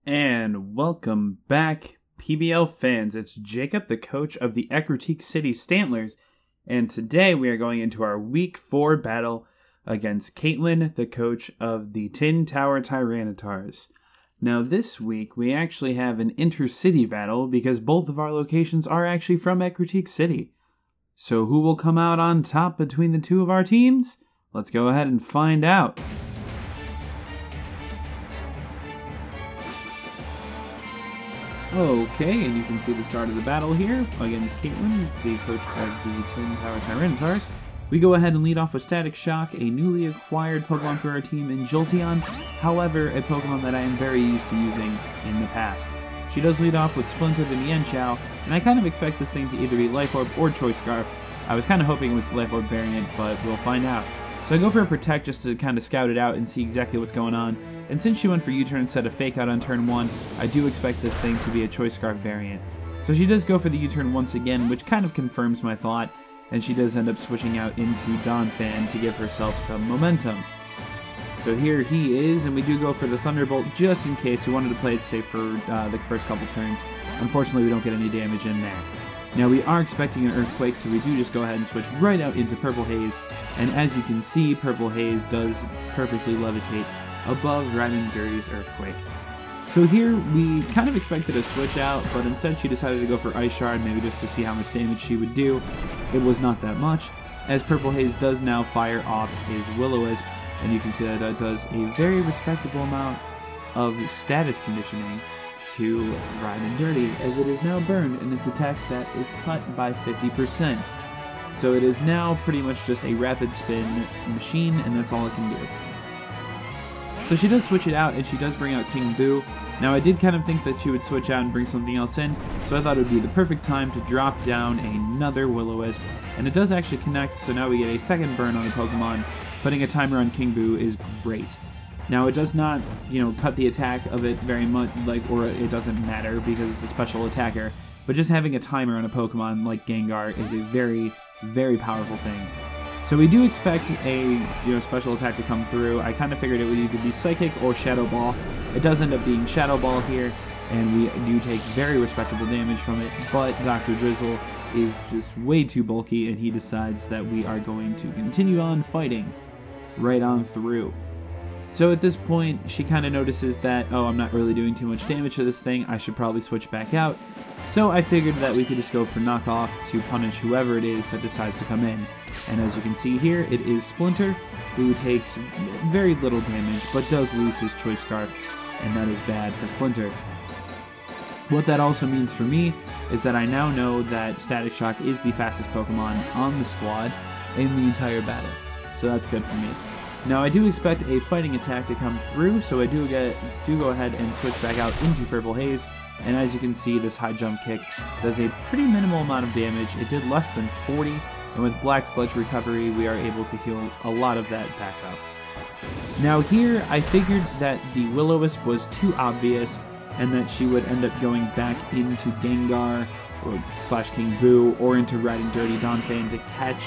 And welcome back, PBL fans. It's Jacob, the coach of the Ecruteak City Stantlers, and today we are going into our Week 4 battle against Kaitlyn, the coach of the Tin Tower Tyranitars. Now this week we actually have an inter-city battle because both of our locations are actually from Ecruteak City. So who will come out on top between the two of our teams? Let's go ahead and find out. Okay, and you can see the start of the battle here against Kaitlyn, the coach of the Tin Tower Tyranitars. We go ahead and lead off with Static Shock, a newly acquired Pokemon for our team in Jolteon, however, a Pokemon that I am very used to using in the past. She does lead off with Splinter the Nianchao, and I kind of expect this thing to either be Life Orb or Choice Scarf. I was kind of hoping it was Life Orb variant, but we'll find out. So I go for a Protect just to kind of scout it out and see exactly what's going on. And since she went for U-turn instead of Fake Out on turn 1, I do expect this thing to be a Choice Scarf variant. So she does go for the U-turn once again, which kind of confirms my thought, and she does end up switching out into Donphan to give herself some momentum. So here he is, and we do go for the Thunderbolt just in case. We wanted to play it safe for the first couple turns. Unfortunately, we don't get any damage in there. Now we are expecting an Earthquake, so we do just go ahead and switch right out into Purple Haze, and as you can see, Purple Haze does perfectly levitate above Riding Dirty's Earthquake. So here we kind of expected a switch out, but instead she decided to go for Ice Shard, maybe just to see how much damage she would do. It was not that much, as Purple Haze does now fire off his Will-O-Wisp, and you can see that that does a very respectable amount of status conditioning to Riding Dirty, as it is now burned and its attack stat is cut by 50%. So it is now pretty much just a rapid spin machine, and that's all it can do. So she does switch it out, and she does bring out King Boo. Now I did kind of think that she would switch out and bring something else in, so I thought it would be the perfect time to drop down another Will-O-Wisp, and it does actually connect, so now we get a second burn on the Pokemon. Putting a timer on King Boo is great. Now it does not, cut the attack of it very much, or it doesn't matter because it's a special attacker, but just having a timer on a Pokemon like Gengar is a very, very powerful thing. So we do expect a special attack to come through. I kind of figured it would either be Psychic or Shadow Ball. It does end up being Shadow Ball here, and we do take very respectable damage from it, but Dr. Drizzle is just way too bulky, and he decides that we are going to continue on fighting right on through. So at this point, she kind of notices that, oh, I'm not really doing too much damage to this thing, I should probably switch back out. So I figured that we could just go for Knockoff to punish whoever it is that decides to come in. And as you can see here, it is Splinter, who takes very little damage, but does lose his Choice Scarf, and that is bad for Splinter. What that also means for me is that I now know that Static Shock is the fastest Pokemon on the squad in the entire battle. So that's good for me. Now I do expect a fighting attack to come through, so I do go ahead and switch back out into Purple Haze, and as you can see, this high jump kick does a pretty minimal amount of damage. It did less than 40, and with Black Sludge Recovery, we are able to heal a lot of that back up. Now here, I figured that the Will-O-Wisp was too obvious, and that she would end up going back into Gengar, or / King Boo, or into Riding Dirty Donphan to catch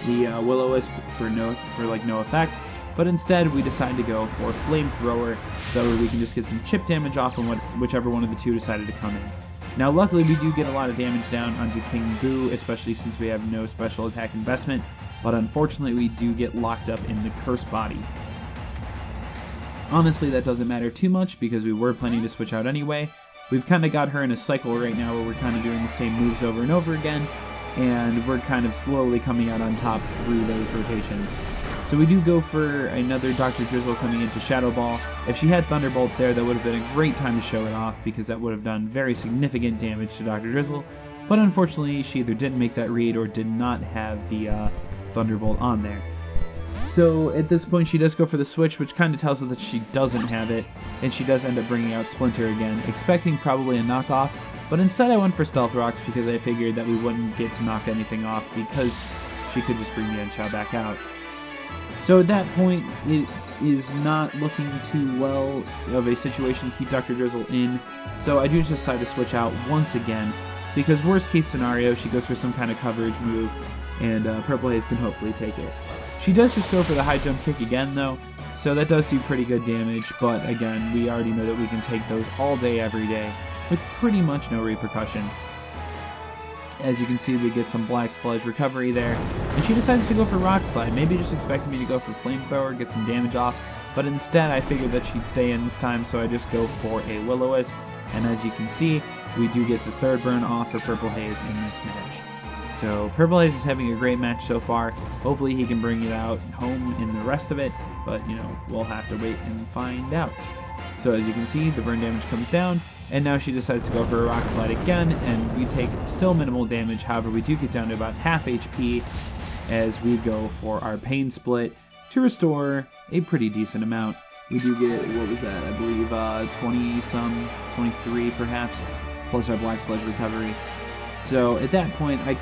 the Will-O-Wisp for no effect. But instead, we decide to go for Flamethrower, so we can just get some chip damage off on whichever one of the two decided to come in. Now, luckily, we do get a lot of damage down onto King Boo, especially since we have no special attack investment, but unfortunately, we do get locked up in the Curse Body. Honestly, that doesn't matter too much, because we were planning to switch out anyway. We've kind of got her in a cycle right now where we're kind of doing the same moves over and over again, and we're kind of slowly coming out on top through those rotations. So we do go for another Dr. Drizzle coming into Shadow Ball. If she had Thunderbolt there, that would have been a great time to show it off, because that would have done very significant damage to Dr. Drizzle. But unfortunately, she either didn't make that read or did not have the Thunderbolt on there. So at this point, she does go for the switch, which kind of tells us that she doesn't have it, and she does end up bringing out Splinter again, expecting probably a knockoff. But instead I went for Stealth Rocks because I figured that we wouldn't get to knock anything off because she could just bring the Nianchao back out. So at that point, it is not looking too well of a situation to keep Dr. Drizzle in, so I do just decide to switch out once again, because worst case scenario, she goes for some kind of coverage move, and Purple Haze can hopefully take it. She does just go for the high jump kick again though, so So that does do pretty good damage, but again, we already know that we can take those all day, every day, with pretty much no repercussion. As you can see, we get some Black Sludge recovery there, and she decides to go for Rock Slide, maybe just expecting me to go for Flamethrower, get some damage off, but instead I figured that she'd stay in this time, so I just go for a Will-O-Wisp, and as you can see, we do get the third burn off for Purple Haze in this match. So Purple Haze is having a great match so far. Hopefully he can bring it out home in the rest of it, but you know, we'll have to wait and find out. So as you can see, the burn damage comes down, and now she decides to go for a Rock Slide again, and we take still minimal damage. However, we do get down to about half HP as we go for our Pain Split to restore a pretty decent amount. We do get, what was that, I believe 20-some, 23 perhaps, plus our Black Sludge recovery. So at that point, I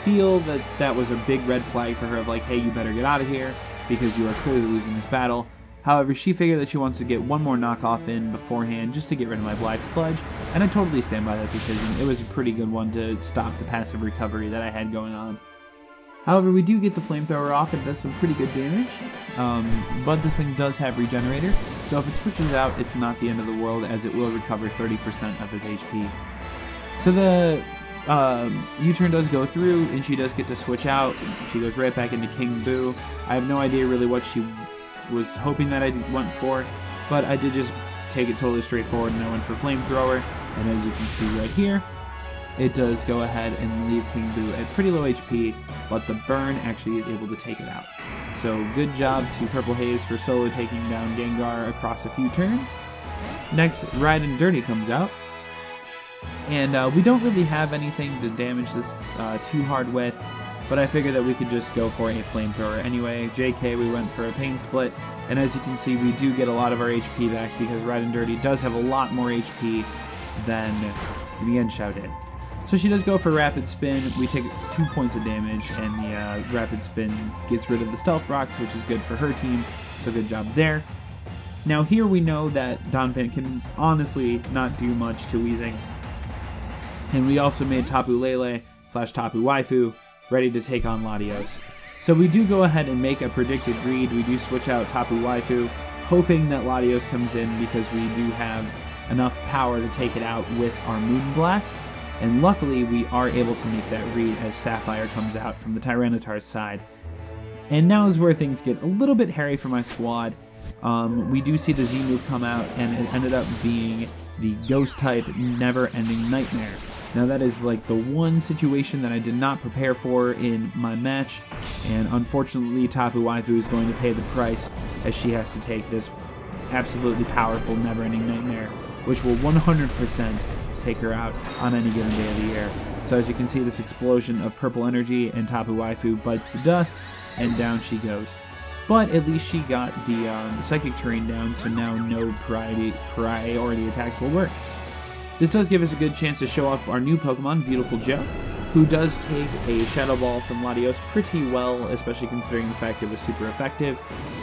feel that that was a big red flag for her of like, hey, you better get out of here because you are clearly losing this battle. However, she figured that she wants to get one more knockoff in beforehand just to get rid of my Black Sludge, and I totally stand by that decision. It was a pretty good one to stop the passive recovery that I had going on. However, we do get the Flamethrower off, and does some pretty good damage, but this thing does have Regenerator, so if it switches out, it's not the end of the world, as it will recover 30% of its HP. So the U-turn does go through, and she does get to switch out. She goes right back into King Boo. I have no idea really what she was hoping that I went for, but I did just take it totally straightforward, and I went for Flamethrower, and as you can see right here, it does go ahead and leave King Boo at pretty low HP, but the burn actually is able to take it out. So good job to Purple Haze for solo taking down Gengar across a few turns. Next, Riding Dirty comes out, and we don't really have anything to damage this too hard with, but I figured that we could just go for a Flamethrower anyway. JK, we went for a Pain Split, and as you can see, we do get a lot of our HP back because Riding Dirty does have a lot more HP than the Enshao did. So she does go for Rapid Spin. We take 2 points of damage, and the Rapid Spin gets rid of the Stealth Rocks, which is good for her team, so good job there. Now here we know that Donphan can honestly not do much to Weezing, and we also made Tapu Lele / Tapu Waifu ready to take on Latios. So we do go ahead and make a predicted read. We do switch out Tapu Waifu, hoping that Latios comes in because we do have enough power to take it out with our Moon Blast. And luckily, we are able to make that read as Sapphire comes out from the Tyranitar's side. And now is where things get a little bit hairy for my squad. We do see the Z move come out, and it ended up being the Ghost-type Never-Ending Nightmare. Now that is like the one situation that I did not prepare for in my match, and unfortunately Tapu Waifu is going to pay the price as she has to take this absolutely powerful Never-Ending Nightmare, which will 100% take her out on any given day of the year. So as you can see, this explosion of purple energy, and Tapu Waifu bites the dust, and down she goes. But at least she got the Psychic Terrain down, so now no priority attacks will work. This does give us a good chance to show off our new Pokemon, Beautiful Joe, who does take a Shadow Ball from Latios pretty well, especially considering the fact it was super effective,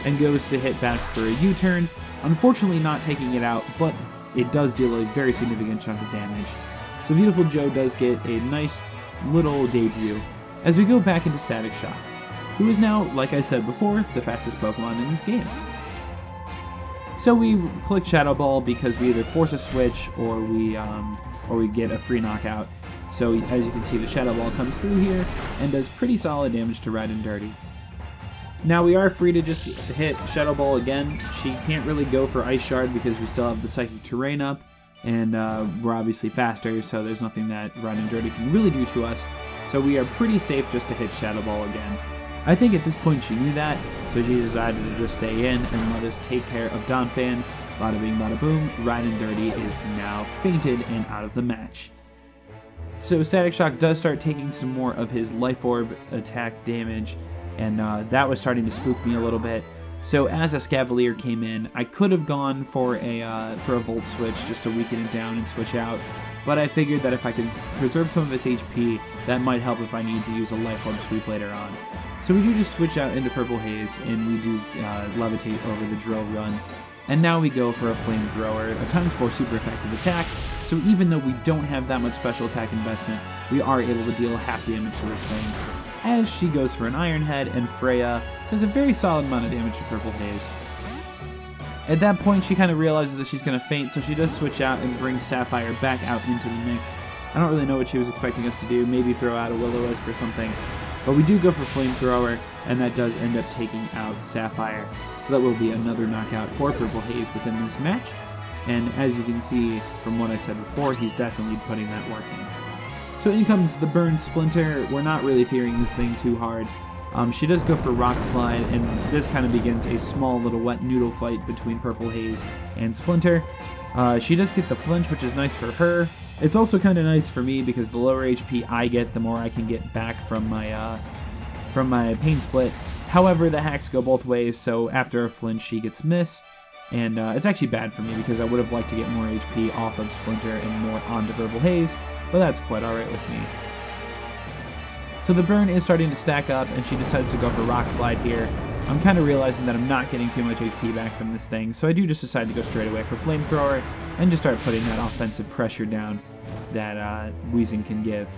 and goes to hit back for a U-turn, unfortunately not taking it out, but it does deal a very significant chunk of damage. So Beautiful Joe does get a nice little debut as we go back into Static Shock, who is now, like I said before, the fastest Pokemon in this game. So we click Shadow Ball because we either force a switch or we get a free knockout. So as you can see, the Shadow Ball comes through here and does pretty solid damage to Riding Dirty. Now we are free to just hit Shadow Ball again. She can't really go for Ice Shard because we still have the Psychic Terrain up, and we're obviously faster, so there's nothing that Riding Dirty can really do to us. So we are pretty safe just to hit Shadow Ball again. I think at this point she knew that, so she decided to just stay in and let us take care of Donphan. Bada bing, bada boom, Riding Dirty is now fainted and out of the match. So Static Shock does start taking some more of his Life Orb attack damage, and that was starting to spook me a little bit. So as a Escavalier came in, I could have gone for a Volt Switch just to weaken it down and switch out, but I figured that if I could preserve some of its HP, that might help if I need to use a Life Orb sweep later on. So we do just switch out into Purple Haze, and we do Levitate over the Drill Run. And now we go for a Flamethrower, a ×4 super effective attack, so even though we don't have that much special attack investment, we are able to deal half the damage to this thing. As she goes for an Iron Head, and Freya does a very solid amount of damage to Purple Haze. At that point, she kind of realizes that she's going to faint, so she does switch out and bring Sapphire back out into the mix. I don't really know what she was expecting us to do, maybe throw out a Will-O-Wisp or something. But we do go for Flamethrower, and that does end up taking out Sapphire. So that will be another knockout for Purple Haze within this match. And as you can see from what I said before, he's definitely putting that work in. So in comes the Burn Splinter. We're not really fearing this thing too hard. She does go for Rock Slide, and this kind of begins a small little wet noodle fight between Purple Haze and Splinter. She does get the flinch, which is nice for her. It's also kind of nice for me because the lower HP I get, the more I can get back from my Pain Split. However, the hacks go both ways, so after a flinch, she gets Miss. And it's actually bad for me because I would have liked to get more HP off of Splinter and more onto Purple Haze, but that's quite alright with me. So the burn is starting to stack up, and she decides to go for Rock Slide here. I'm kind of realizing that I'm not getting too much HP back from this thing, so I do just decide to go straight away for Flamethrower and just start putting that offensive pressure down that Weezing can give.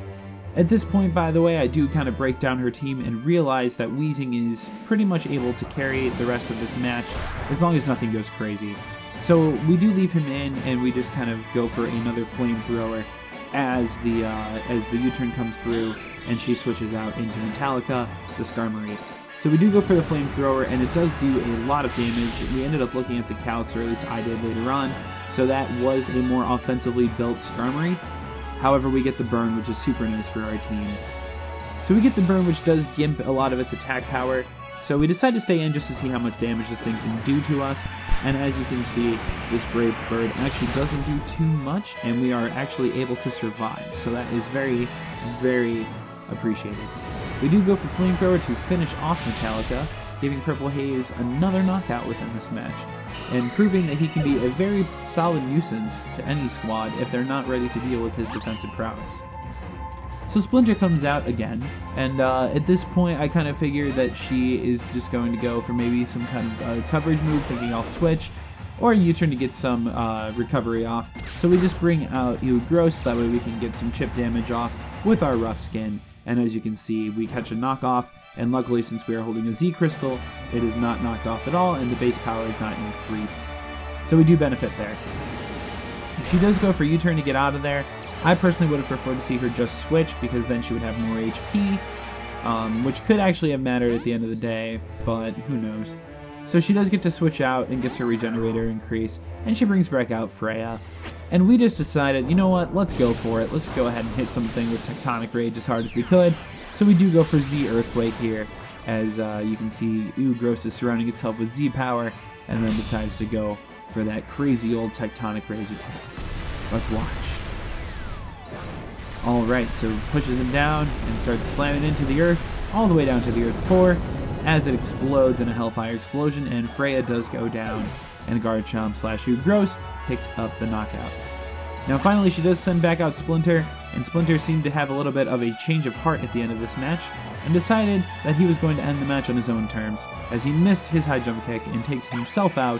At this point, by the way, I do kind of break down her team and realize that Weezing is pretty much able to carry the rest of this match as long as nothing goes crazy. So we do leave him in, and we just kind of go for another Flamethrower as the U-turn comes through, and she switches out into Metallica, the Skarmory. So we do go for the Flamethrower, and it does do a lot of damage. We ended up looking at the calcs, or at least I did later on, so that was a more offensively built Skarmory. However, we get the burn, which is super nice for our team. So we get the burn, which does gimp a lot of its attack power, so we decide to stay in just to see how much damage this thing can do to us. And as you can see, this Brave Bird actually doesn't do too much, and we are actually able to survive. So that is very, very appreciated. We do go for Flamethrower to finish off Metallica, giving Purple Haze another knockout within this match, and proving that he can be a very solid nuisance to any squad if they're not ready to deal with his defensive prowess. So Splinter comes out again, and at this point I kind of figure that she is just going to go for maybe some kind of coverage move, thinking I'll switch, or a U-turn to get some recovery off. So we just bring out Gross, that way we can get some chip damage off with our Rough Skin, and as you can see, we catch a knockoff, and luckily since we are holding a Z Crystal, it is not knocked off at all, and the base power is not increased. So we do benefit there. She does go for U-turn to get out of there. I personally would have preferred to see her just switch, because then she would have more HP, which could actually have mattered at the end of the day, but who knows. So she does get to switch out and gets her regenerator increase, and she brings back out Freya. And we just decided, you know what, let's go for it. Let's go ahead and hit something with Tectonic Rage as hard as we could. So we do go for Z Earthquake here, as you can see Gross is surrounding itself with Z power, and then decides to go for that crazy old Tectonic Rage attack. Let's watch. Alright, so pushes him down and starts slamming into the earth, all the way down to the earth's core, as it explodes in a Hellfire Explosion, and Freya does go down, and Garchomp / Gross picks up the knockout. Now finally she does send back out Splinter, and Splinter seemed to have a little bit of a change of heart at the end of this match, and decided that he was going to end the match on his own terms, as he missed his high jump kick and takes himself out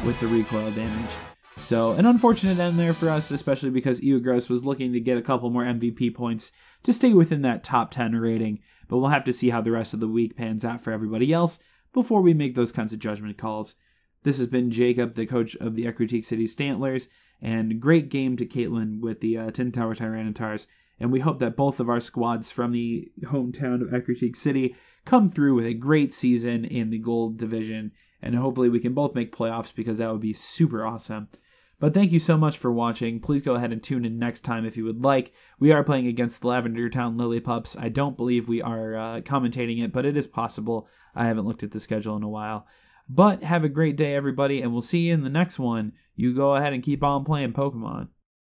with the recoil damage. So, an unfortunate end there for us, especially because Gross was looking to get a couple more MVP points to stay within that top 10 rating, but we'll have to see how the rest of the week pans out for everybody else before we make those kinds of judgment calls. This has been Jacob, the coach of the Ecruteak City Stantlers, and great game to Kaitlyn with the Tin Tower Tyranitars, and we hope that both of our squads from the hometown of Ecruteak City come through with a great season in the Gold Division, and hopefully we can both make playoffs, because that would be super awesome. But thank you so much for watching. Please go ahead and tune in next time if you would like. We are playing against the Lavender Town Lillipups. I don't believe we are commentating it, but it is possible. I haven't looked at the schedule in a while. But have a great day, everybody, and we'll see you in the next one. You go ahead and keep on playing Pokemon.